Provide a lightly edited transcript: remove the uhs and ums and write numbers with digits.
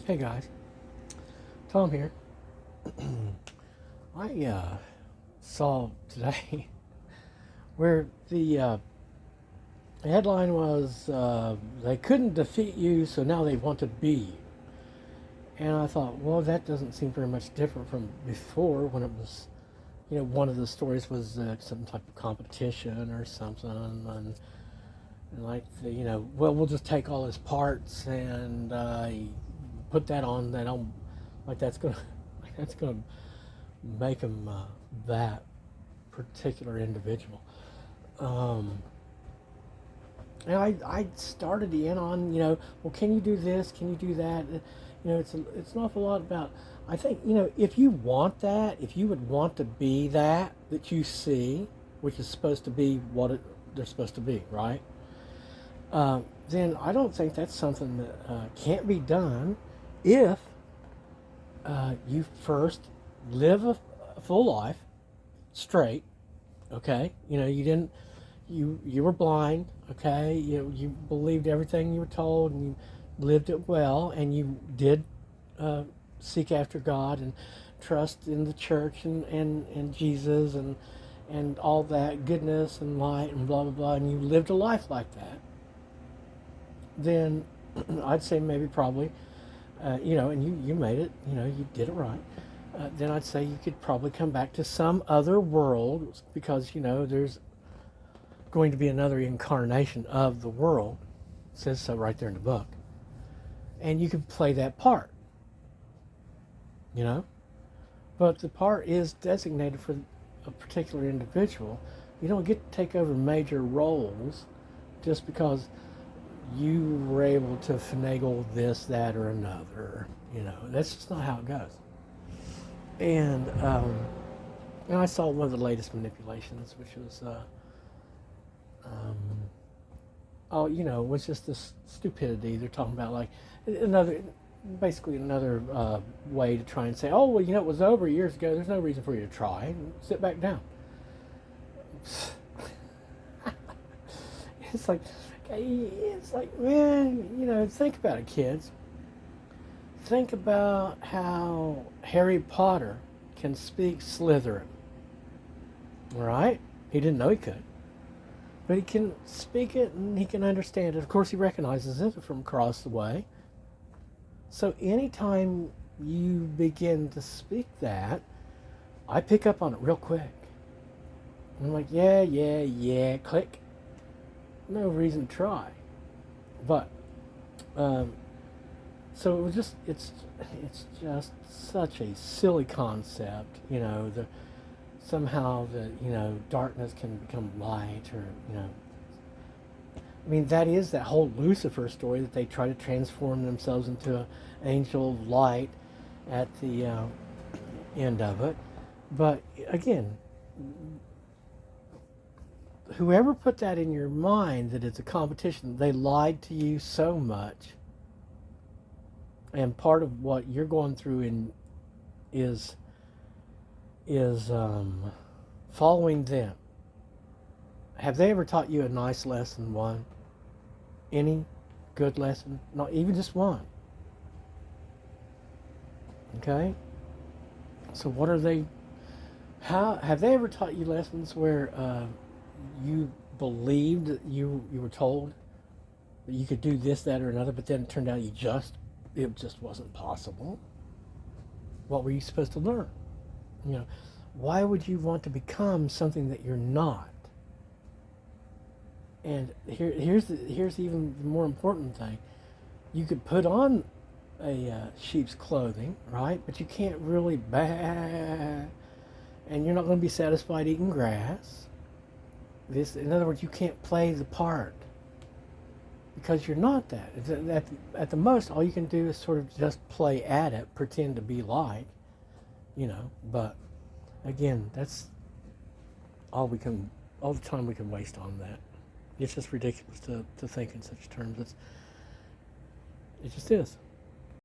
Hey guys, Tom here. I saw today where the headline was they couldn't defeat you, so now they want to be you. And I thought, well, that doesn't seem very much different from before when it was, one of the stories was some type of competition or something, and like, well, we'll just take all his parts and put that on like that's gonna, like that's gonna make him that particular individual. Um, and I started in on, well, can you do this? Can you do that? It's an awful lot about. I think, if you want that, if you would want to be that you see, which is supposed to be they're supposed to be, right? Then I don't think that's something that can't be done if you first live a full life straight. Okay, you didn't, you were blind. Okay, you believed everything you were told, and you lived it well, and you did seek after God and trust in the church and Jesus and all that goodness and light and blah blah blah, and you lived a life like that. Then I'd say maybe probably, and you made it, you did it right. Then I'd say you could probably come back to some other world because, there's going to be another incarnation of the world. It says so right there in the book. And you could play that part, But the part is designated for a particular individual. You don't get to take over major roles just because you were able to finagle this, that, or another. That's just not how it goes. And I saw one of the latest manipulations, which was, was just this stupidity. They're talking about like basically another way to try and say, oh, well, it was over years ago. There's no reason for you to try. Sit back down. It's like, man, think about it, kids. Think about how Harry Potter can speak Slytherin. Right? He didn't know he could. But he can speak it and he can understand it. Of course, he recognizes it from across the way. So anytime you begin to speak that, I pick up on it real quick. I'm like, yeah, click. No reason to try. But, so it was it's just such a silly concept, somehow darkness can become light, or, I mean, that is that whole Lucifer story, that they try to transform themselves into an angel of light at the end of it. But again, whoever put that in your mind that it's a competition, they lied to you so much. And part of what you're going through is following them. Have they ever taught you a nice lesson, one? Any good lesson? Not even just one. Okay? So what are they? How have they ever taught you lessons where you believed that you were told that you could do this, that, or another, but then it turned out it just wasn't possible? What were you supposed to learn? Why would you want to become something that you're not? And here's even the more important thing. You could put on a sheep's clothing, right? But you can't really and you're not going to be satisfied eating grass. In other words, you can't play the part because you're not that. At the most, all you can do is sort of just play at it, pretend to be like, But again, that's all the time we can waste on that. It's just ridiculous to think in such terms. It just is.